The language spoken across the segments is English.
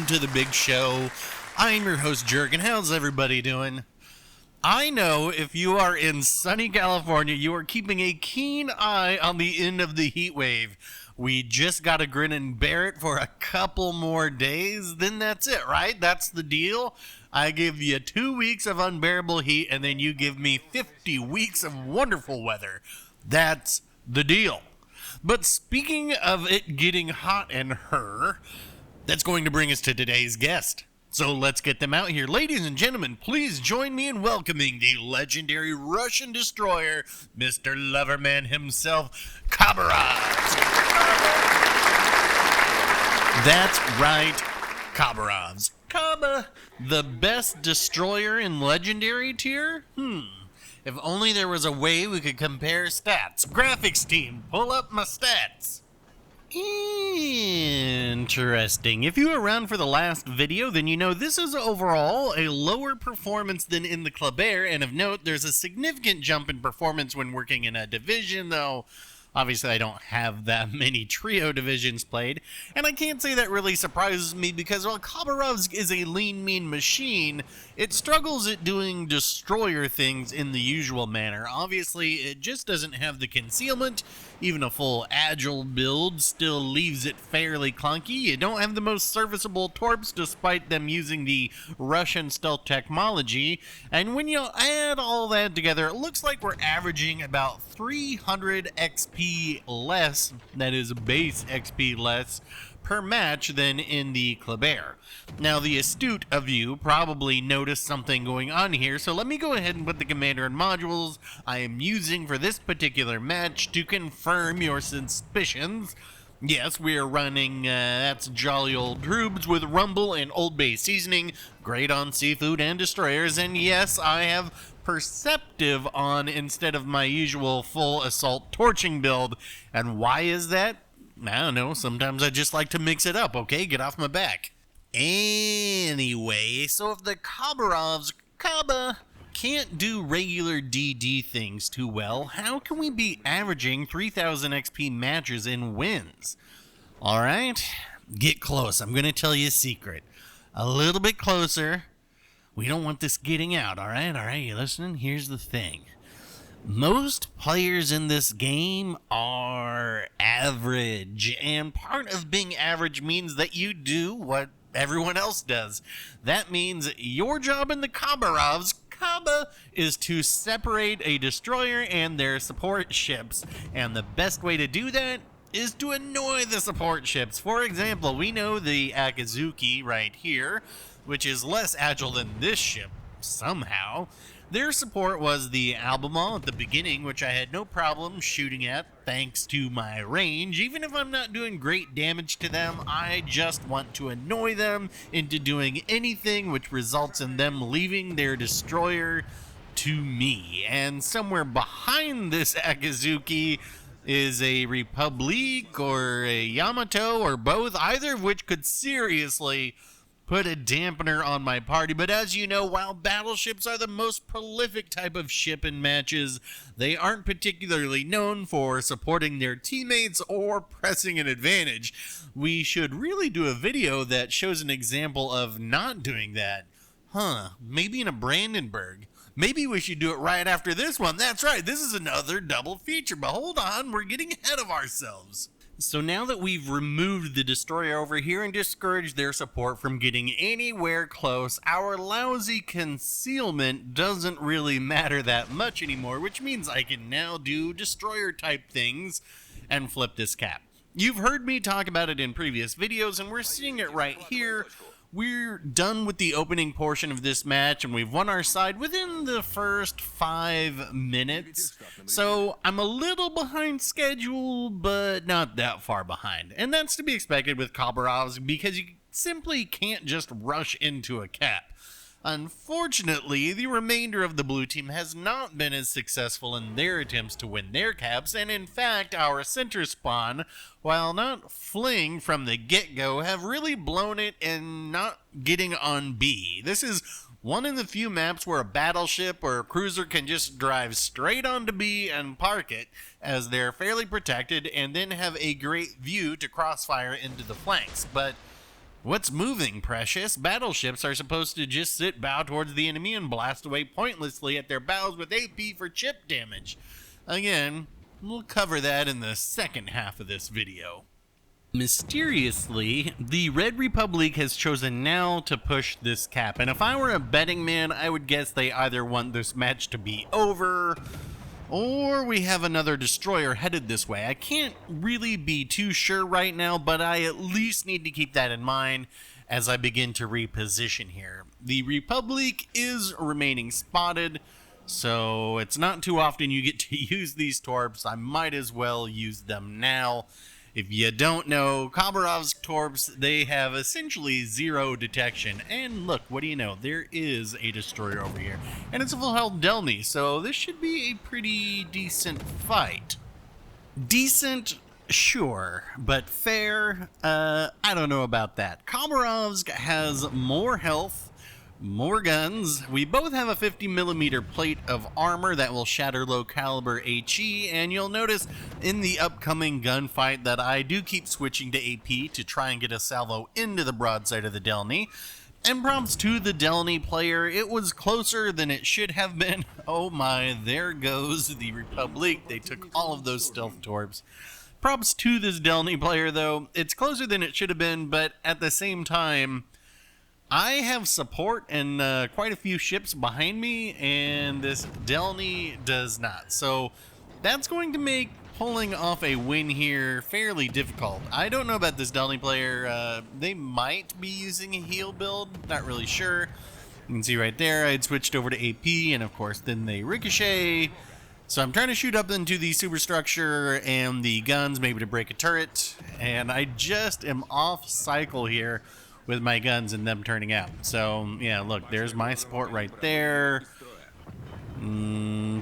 welcome to the big show. I'm your host, Jerk, and how's everybody doing? I know if you are in sunny California, you are keeping a keen eye on the end of the heat wave. We just got to grin and bear it for a couple more days, then that's it, right? That's the deal. I give you 2 weeks of unbearable heat, and then you give me 50 weeks of wonderful weather. That's the deal. But speaking of it getting hot and her, that's going to bring us to today's guest. So let's get them out here. Ladies and gentlemen, please join me in welcoming the legendary Russian destroyer, Mr. Loverman himself, Khabarovsk. That's right, Khabarovsk. Khaba, the best destroyer in legendary tier? If only there was a way we could compare stats. Graphics team, pull up my stats. Interesting. If you were around for the last video, then you know this is overall a lower performance than in the Kleber, and of note, there's a significant jump in performance when working in a division, though obviously I don't have that many trio divisions played, and I can't say that really surprises me because while Khabarovsk is a lean, mean machine, it struggles at doing destroyer things in the usual manner. Obviously, it just doesn't have the concealment. Even a full agile build still leaves it fairly clunky. You don't have the most serviceable torps despite them using the Russian stealth technology. And when you add all that together, it looks like we're averaging about 300 XP less, that is base XP less, per match than in the Kleber. Now, the astute of you probably noticed something going on here, so let me go ahead and put the commander and modules I am using for this particular match to confirm your suspicions. Yes, we are running, that's jolly old troops with rumble and Old Bay seasoning, great on seafood and destroyers, and yes, I have perceptive on instead of my usual full assault torching build. And why is that? I don't know, sometimes I just like to mix it up, okay? Get off my back. Anyway, so if the Khabarovsk Khaba can't do regular DD things too well, how can we be averaging 3000 XP matches in wins? Alright, get close. I'm going to tell you a secret. A little bit closer. We don't want this getting out, alright? You listening? Here's the thing. Most players in this game are average, and part of being average means that you do what everyone else does. That means your job in the Khabarovsk Khaba is to separate a destroyer and their support ships, and the best way to do that is to annoy the support ships. For example, we know the Akazuki right here, which is less agile than this ship somehow. Their support was the Albemarle at the beginning, which I had no problem shooting at thanks to my range. Even if I'm not doing great damage to them, I just want to annoy them into doing anything which results in them leaving their destroyer to me. And somewhere behind this Akazuki is a Republic or a Yamato or both, either of which could seriously put a dampener on my party. But as you know, while battleships are the most prolific type of ship in matches, they aren't particularly known for supporting their teammates or pressing an advantage. We should really do a video that shows an example of not doing that. Maybe in a Brandenburg. Maybe we should do it right after this one. That's right, this is another double feature, but hold on, we're getting ahead of ourselves. So now that we've removed the destroyer over here and discouraged their support from getting anywhere close, our lousy concealment doesn't really matter that much anymore, which means I can now do destroyer type things and flip this cap. You've heard me talk about it in previous videos, and we're seeing it right here. We're done with the opening portion of this match, and we've won our side within the first 5 minutes. So I'm a little behind schedule, but not that far behind. And that's to be expected with Khabarovsk, because you simply can't just rush into a cap. Unfortunately, the remainder of the blue team has not been as successful in their attempts to win their caps, and in fact, our center spawn, while not fling from the get-go, have really blown it and not getting on B. This is one of the few maps where a battleship or a cruiser can just drive straight onto B and park it, as they're fairly protected, and then have a great view to crossfire into the flanks. But What's moving, precious? Battleships are supposed to just sit bow towards the enemy and blast away pointlessly at their bows with AP for chip damage. Again, we'll cover that in the second half of this video. Mysteriously, the Red Republic has chosen now to push this cap, and if I were a betting man, I would guess they either want this match to be over, or we have another destroyer headed this way. I can't really be too sure right now, but I at least need to keep that in mind as I begin to reposition here. The Republic is remaining spotted, so it's not too often you get to use these torps. I might as well use them now. If you don't know, Khabarovsk torps, they have essentially zero detection. And look, what do you know? There is a destroyer over here. And it's a full health Delny, so this should be a pretty decent fight. Decent, sure, but fair, I don't know about that. Khabarovsk has more health, more guns. We both have a 50mm plate of armor that will shatter low caliber HE, and you'll notice in the upcoming gunfight that I do keep switching to AP to try and get a salvo into the broadside of the Delny. And props to the Delny player, it was closer than it should have been. Oh my, there goes the Republic. They took all of those stealth torps. Props to this Delny player though, it's closer than it should have been, but at the same time, I have support and quite a few ships behind me, and this Delny does not. So that's going to make pulling off a win here fairly difficult. I don't know about this Delny player. They might be using a heal build. Not really sure. You can see right there, I had switched over to AP, and of course then they ricochet. So I'm trying to shoot up into the superstructure and the guns, maybe to break a turret. And I just am off cycle here with my guns and them turning out. So yeah, look, there's my support right there.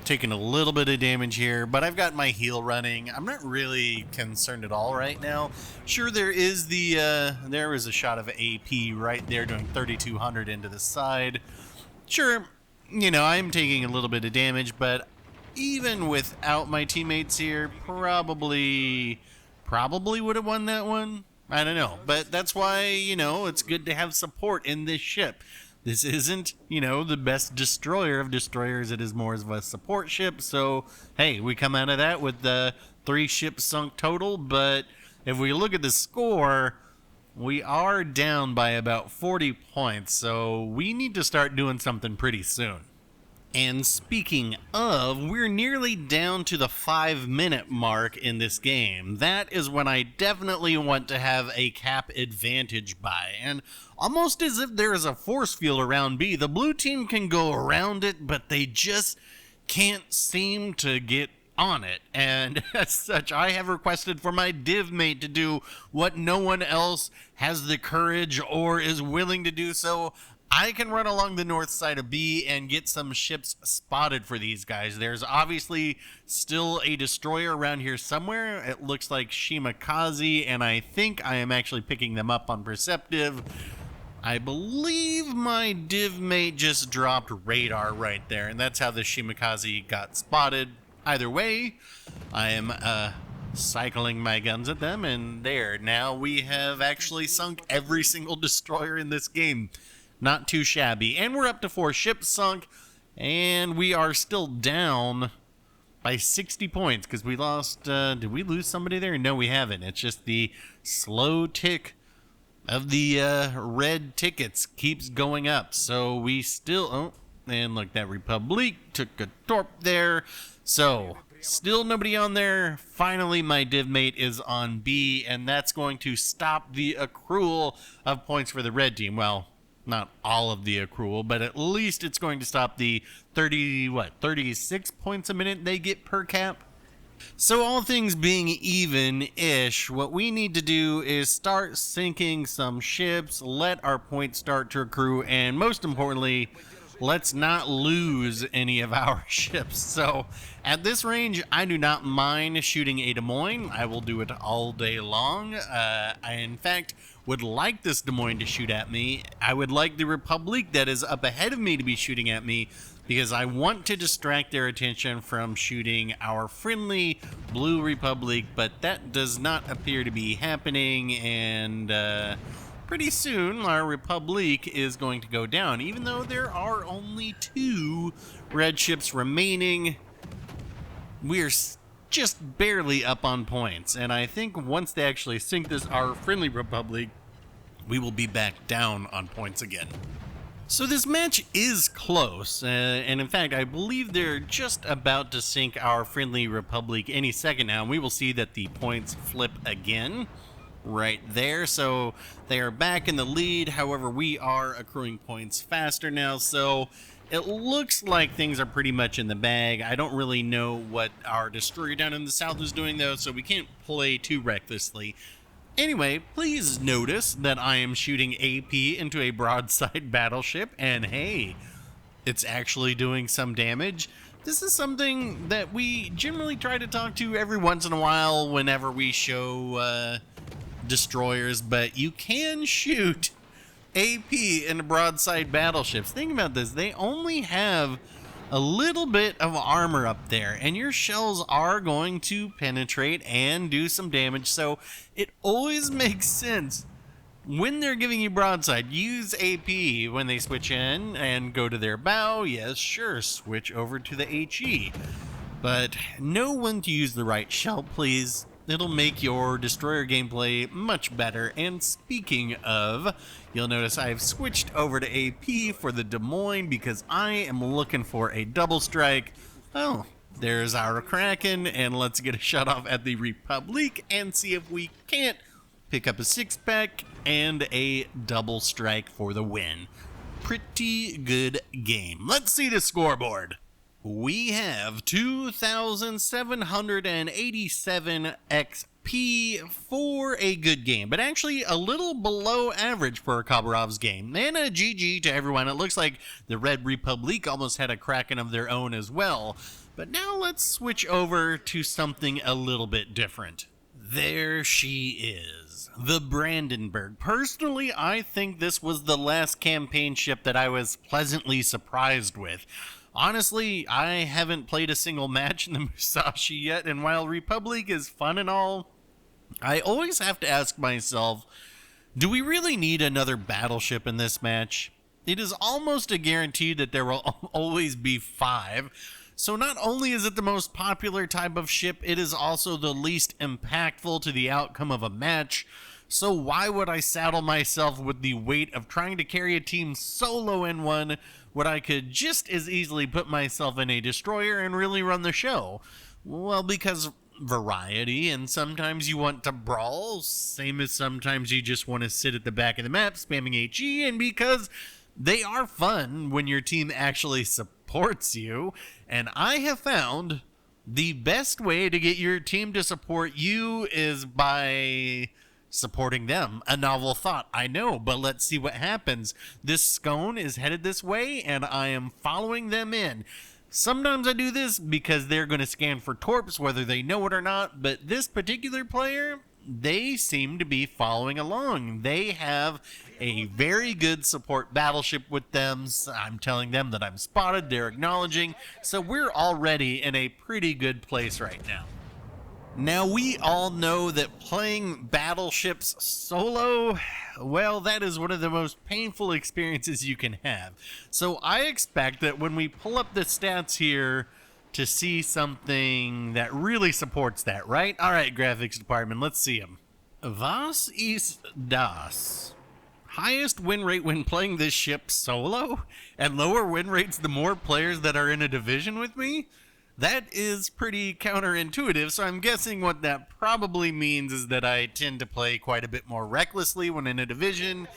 Taking a little bit of damage here, but I've got my heal running. I'm not really concerned at all right now. Sure, there is a shot of AP right there doing 3200 into the side. Sure, you know, I'm taking a little bit of damage, but even without my teammates here, probably would have won that one. I don't know, but that's why, you know, it's good to have support in this ship. This isn't, you know, the best destroyer of destroyers. It is more of a support ship. So, hey, we come out of that with the 3 ships sunk total. But if we look at the score, we are down by about 40 points. So we need to start doing something pretty soon. And speaking of, we're nearly down to the 5-minute mark in this game. That is when I definitely want to have a cap advantage by. And almost as if there is a force field around B, the blue team can go around it, but they just can't seem to get on it. And as such, I have requested for my div mate to do what no one else has the courage or is willing to do, so I can run along the north side of B and get some ships spotted for these guys. There's obviously still a destroyer around here somewhere. It looks like Shimakaze, and I think I am actually picking them up on Perceptive. I believe my div mate just dropped radar right there, and that's how the Shimakaze got spotted. Either way, I am cycling my guns at them, and there. Now we have actually sunk every single destroyer in this game. Not too shabby. And we're up to 4 ships sunk, and we are still down by 60 points because we lost, did we lose somebody there? No, we haven't. It's just the slow tick of the red tickets keeps going up. So we still, oh, and look, that Republic took a torp there. So still nobody on there. Finally, my div mate is on B, and that's going to stop the accrual of points for the red team. Well, not all of the accrual, but at least it's going to stop the 36 points a minute they get per cap. So all things being even-ish, what we need to do is start sinking some ships, let our points start to accrue, and most importantly, let's not lose any of our ships. So at this range, I do not mind shooting a Des Moines. I will do it all day long. I, in fact, would like this Des Moines to shoot at me. I would like the Republic that is up ahead of me to be shooting at me because I want to distract their attention from shooting our friendly Blue Republic, but that does not appear to be happening, and pretty soon our Republic is going to go down, even though there are only 2 red ships remaining. We're just barely up on points, and I think once they actually sink this, our friendly Republic, we will be back down on points again. So this match is close, and in fact, I believe they're just about to sink our friendly Republic any second now, and we will see that the points flip again right there. So they are back in the lead. However, we are accruing points faster now, so it looks like things are pretty much in the bag. I don't really know what our destroyer down in the south is doing, though, so we can't play too recklessly. Anyway, please notice that I am shooting AP into a broadside battleship, and hey, it's actually doing some damage. This is something that we generally try to talk to every once in a while whenever we show destroyers, but you can shoot AP into broadside battleships. Think about this, they only have a little bit of armor up there, and your shells are going to penetrate and do some damage, so it always makes sense when they're giving you broadside, use AP when they switch in and go to their bow. Yes, sure, switch over to the HE, but know when to use the right shell, please. It'll make your destroyer gameplay much better. And speaking of, you'll notice I've switched over to AP for the Des Moines because I am looking for a double strike. Oh, there's our Kraken, and let's get a shot off at the Republic and see if we can't pick up a 6-pack and a double strike for the win. Pretty good game. Let's see the scoreboard. We have 2,787 XP for a good game, but actually a little below average for a Khabarovsk game. And a GG to everyone. It looks like the Red Republic almost had a Kraken of their own as well. But now let's switch over to something a little bit different. There she is, the Brandenburg. Personally, I think this was the last campaign ship that I was pleasantly surprised with. Honestly, I haven't played a single match in the Musashi yet, and while Republic is fun and all, I always have to ask myself, do we really need another battleship in this match? It is almost a guarantee that there will always be 5. So not only is it the most popular type of ship, it is also the least impactful to the outcome of a match. So why would I saddle myself with the weight of trying to carry a team solo in one when I could just as easily put myself in a destroyer and really run the show? Well, because variety, and sometimes you want to brawl, same as sometimes you just want to sit at the back of the map spamming HE, and because they are fun when your team actually supports you. And I have found the best way to get your team to support you is by supporting them. A novel thought, I know, but let's see what happens. This scone is headed this way, and I am following them in. Sometimes I do this because they're going to scan for torps, whether they know it or not, but this particular player, they seem to be following along. They have a very good support battleship with them. So I'm telling them that I'm spotted, they're acknowledging, so we're already in a pretty good place right now. Now, we all know that playing battleships solo, well, that is one of the most painful experiences you can have. So I expect that when we pull up the stats here to see something that really supports that, right? All right, graphics department, let's see them. Was ist das? Highest win rate when playing this ship solo, and lower win rates the more players that are in a division with me? That is pretty counterintuitive, so I'm guessing what that probably means is that I tend to play quite a bit more recklessly when in a division,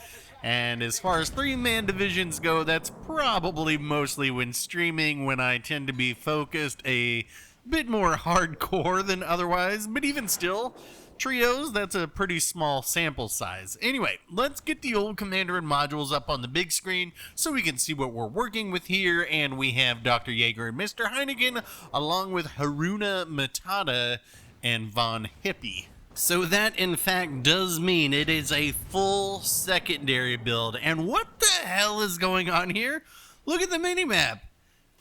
and as far as 3-man divisions go, that's probably mostly when streaming, when I tend to be focused a bit more hardcore than otherwise, but even still, trios, that's a pretty small sample size. Anyway, let's get the old commander and modules up on the big screen so we can see what we're working with here. And we have Dr. Jaeger and Mr. Heineken, along with Haruna Matata and Von Hippie. So that, in fact, does mean it is a full secondary build. And what the hell is going on here? Look at the minimap.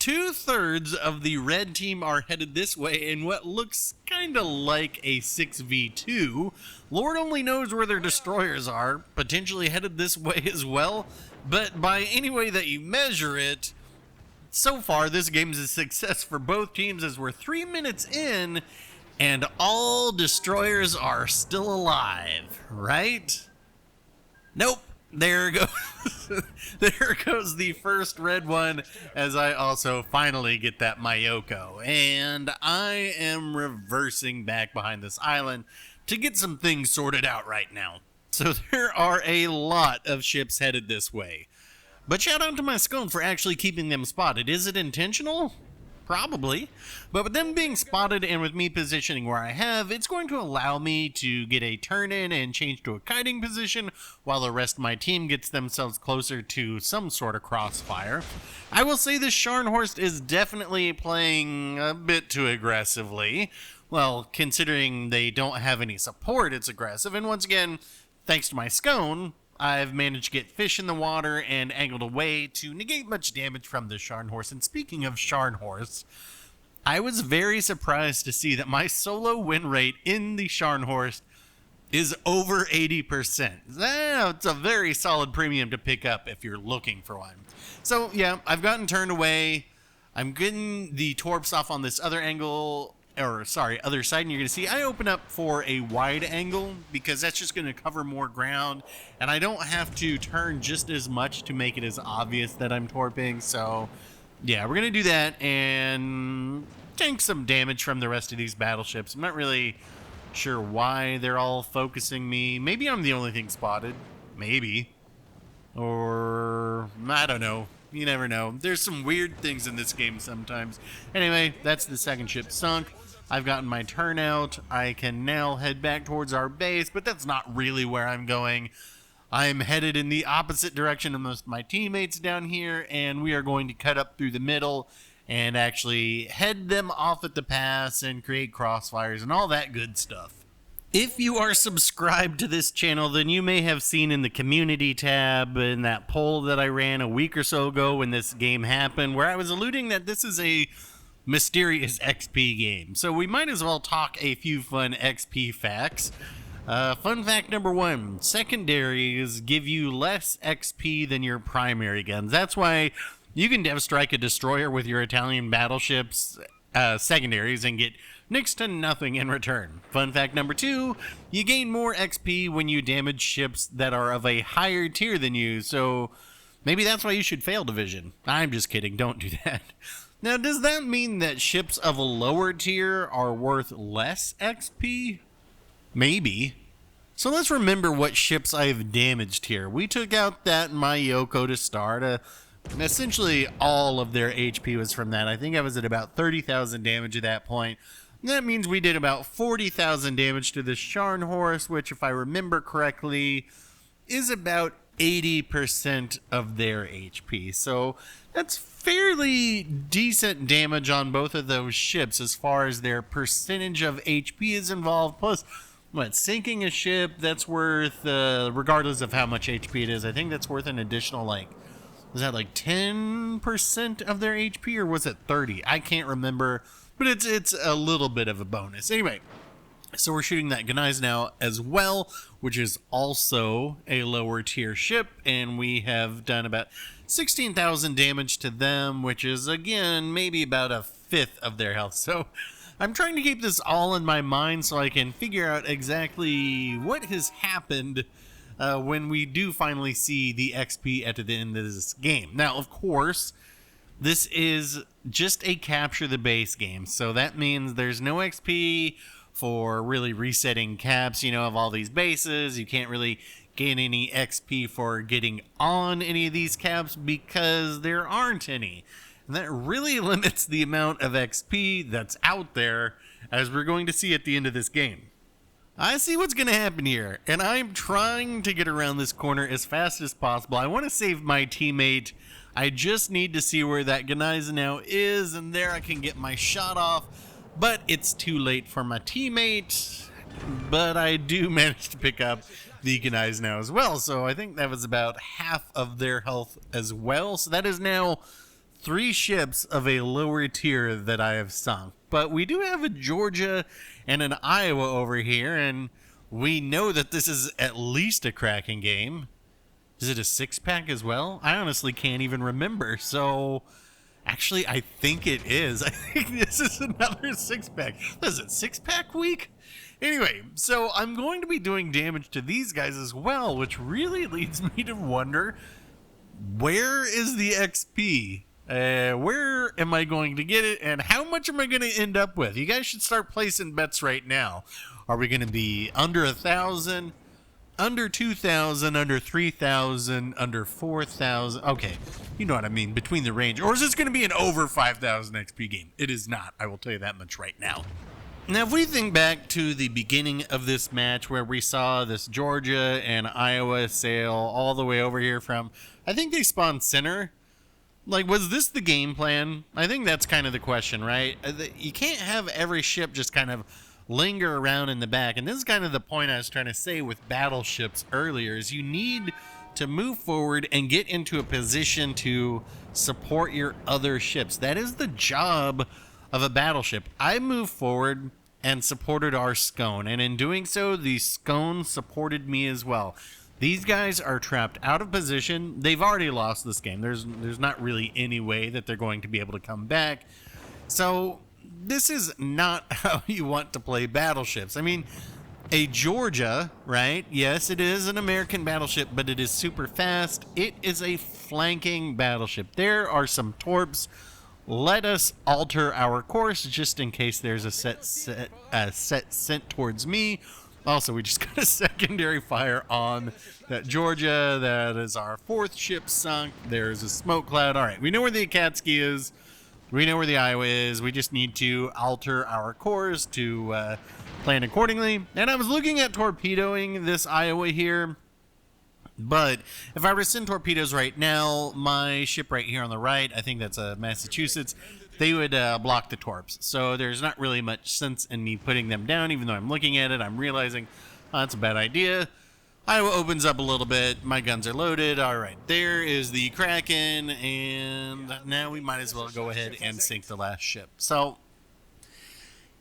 2/3 of the red team are headed this way in what looks kind of like a 6v2. Lord only knows where their destroyers are, potentially headed this way as well. But by any way that you measure it, so far this game is a success for both teams as we're 3 minutes in and all destroyers are still alive, right? Nope. There goes there goes the first red one as I also finally get that Mayoko. And I am reversing back behind this island to get some things sorted out right now. So there are a lot of ships headed this way. But shout out to my scone for actually keeping them spotted. Is it intentional? Probably. But with them being spotted and with me positioning where I have, it's going to allow me to get a turn in and change to a kiting position while the rest of my team gets themselves closer to some sort of crossfire. I will say this Scharnhorst is definitely playing a bit too aggressively. Well, considering they don't have any support, it's aggressive. And once again, thanks to my scone, I've managed to get fish in the water and angled away to negate much damage from the Scharnhorst. And speaking of Scharnhorst, I was very surprised to see that my solo win rate in the Scharnhorst is over 80%. It's a very solid premium to pick up if you're looking for one. So yeah, I've gotten turned away. I'm getting the torps off on this other angle, or sorry, other side, and you're going to see I open up for a wide angle because that's just going to cover more ground, and I don't have to turn just as much to make it as obvious that I'm torping. So yeah, we're going to do that and tank some damage from the rest of these battleships. I'm not really sure why they're all focusing me. Maybe I'm the only thing spotted. Maybe. Or I don't know. You never know. There's some weird things in this game sometimes. Anyway, that's the second ship sunk. I've gotten my turnout. I can now head back towards our base, but that's not really where I'm going. I'm headed in the opposite direction of most of my teammates down here, and we are going to cut up through the middle and actually head them off at the pass and create crossfires and all that good stuff. If you are subscribed to this channel, then you may have seen in the community tab in that poll that I ran a week or so ago when this game happened, where I was alluding that this is a mysterious XP game. So we might as well talk a few fun XP facts. Fun fact number 1, secondaries give you less XP than your primary guns. That's why you can dev strike a destroyer with your Italian battleships secondaries and get next to nothing in return. Fun fact number 2, you gain more XP when you damage ships that are of a higher tier than you, so maybe that's why you should fail division. I'm just kidding, don't do that. Now, does that mean that ships of a lower tier are worth less XP? Maybe. So let's remember what ships I've damaged here. We took out that Mayoko to start. And essentially all of their HP was from that. I think I was at about 30,000 damage at that point. That means we did about 40,000 damage to the Scharnhorst, which, if I remember correctly, is about 80% of their HP. So that's fairly decent damage on both of those ships as far as their percentage of HP is involved. Plus, what, sinking a ship, that's worth, regardless of how much HP it is, I think that's worth an additional, like, was that like 10% of their HP, or was it 30? I can't remember. But it's a little bit of a bonus. Anyway, so we're shooting that Gneiss now as well, which is also a lower tier ship, and we have done about 16,000 damage to them, which is, again, maybe about a fifth of their health. So I'm trying to keep this all in my mind so I can figure out exactly what has happened when we do finally see the XP at the end of this game. Now, of course, this is just a capture the base game, so that means there's no XP for really resetting caps, you know, of all these bases. You can't really gain any XP for getting on any of these caps because there aren't any. And that really limits the amount of XP that's out there, as we're going to see at the end of this game. I see what's going to happen here, and I'm trying to get around this corner as fast as possible. I want to save my teammate. I just need to see where that Gneiss now is, and there I can get my shot off, but it's too late for my teammate. But I do manage to pick up the Gneiss now as well, so I think that was about half of their health as well. So that is now 3 ships of a lower tier that I have sunk. But we do have a Georgia and an Iowa over here, and we know that this is at least a Kraken game. Is it a 6-pack as well? I honestly can't even remember. So, actually, I think it is. I think this is another 6-pack. Is it 6-pack week? Anyway, so I'm going to be doing damage to these guys as well, which really leads me to wonder, where is the XP? Where am I going to get it, and how much am I going to end up with? You guys should start placing bets right now. Are we going to be under 1,000, under 2,000, under 3,000, under 4,000? Okay, you know what I mean, between the range. Or is this going to be an over 5,000 XP game? It is not. I will tell you that much right now. Now, if we think back to the beginning of this match where we saw this Georgia and Iowa sail all the way over here from, I think they spawned center. Like, was this the game plan? I think that's kind of the question, right? You can't have every ship just kind of linger around in the back. And this is kind of the point I was trying to say with battleships earlier, is you need to move forward and get into a position to support your other ships. That is the job of a battleship. I moved forward and supported our scone, and in doing so, the scone supported me as well. These guys are trapped out of position. They've already lost this game. There's not really any way that they're going to be able to come back. So this is not how you want to play battleships. I mean, a Georgia, right? Yes, it is an American battleship, but it is super fast. It is a flanking battleship. There are some torps. Let us alter our course just in case there's a set sent towards me. Also, we just got a secondary fire on that Georgia. That is our 4th ship sunk. There's a smoke cloud. All right, we know where the Akatsuki is. We know where the Iowa is. We just need to alter our course to plan accordingly. And I was looking at torpedoing this Iowa here. But if I were to send torpedoes right now, my ship right here on the right, I think that's a Massachusetts, they would block the torps. So there's not really much sense in me putting them down. Even though I'm looking at it, I'm realizing that's a bad idea. Iowa opens up a little bit. My guns are loaded. All right, there is the Kraken. And now we might as well go ahead and sink the last ship. So,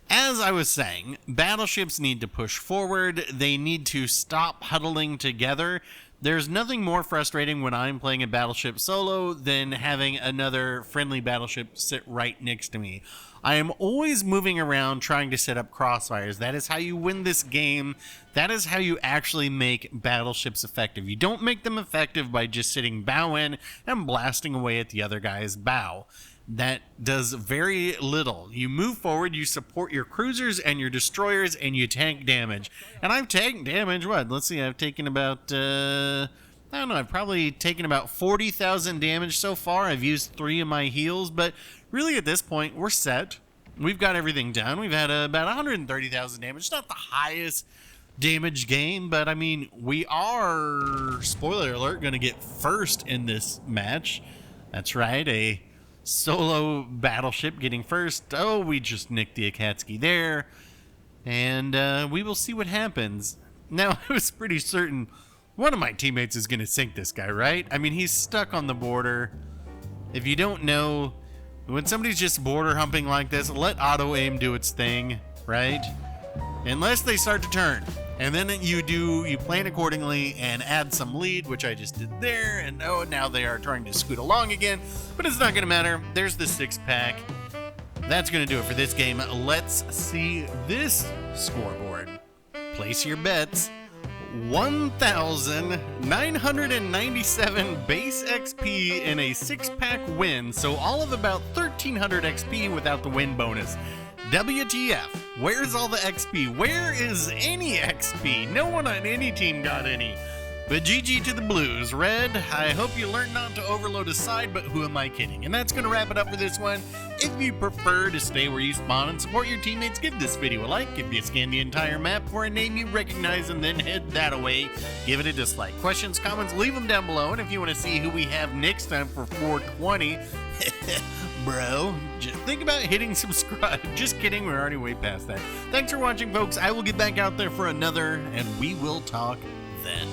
as I was saying, battleships need to push forward. They need to stop huddling together. There's nothing more frustrating when I'm playing a battleship solo than having another friendly battleship sit right next to me. I am always moving around trying to set up crossfires. That is how you win this game. That is how you actually make battleships effective. You don't make them effective by just sitting bow in and blasting away at the other guy's bow. That does very little. You move forward, you support your cruisers and your destroyers, and you tank damage. And I've tanked damage, what? Let's see, I've taken about, I don't know, I've probably taken about 40,000 damage so far. I've used 3 of my heals, but really at this point, we're set. We've got everything done. We've had about 130,000 damage. It's not the highest damage game, but I mean, we are, spoiler alert, going to get first in this match. That's right, a solo battleship getting first. Oh, we just nicked the Akatsuki there. And we will see what happens. Now, I was pretty certain one of my teammates is going to sink this guy, right? I mean, he's stuck on the border. If you don't know, when somebody's just border humping like this, let auto aim do its thing, right? Unless they start to turn. And then you plan accordingly and add some lead, which I just did there. And oh, now they are trying to scoot along again. But it's not going to matter. There's the 6-pack. That's going to do it for this game. Let's see this scoreboard. Place your bets. 1,997 base XP in a 6-pack win. So all of about 1,300 XP without the win bonus. WTF? Where's all the XP? Where is any XP? No one on any team got any. But GG to the Blues. Red, I hope you learned not to overload a side, but who am I kidding? And that's going to wrap it up for this one. If you prefer to stay where you spawn and support your teammates, give this video a like. If you scan the entire map for a name you recognize and then head that away, give it a dislike. Questions, comments, leave them down below. And if you want to see who we have next time for 420, bro, just think about hitting subscribe. Just kidding, we're already way past that. Thanks for watching, folks. I will get back out there for another, and we will talk then.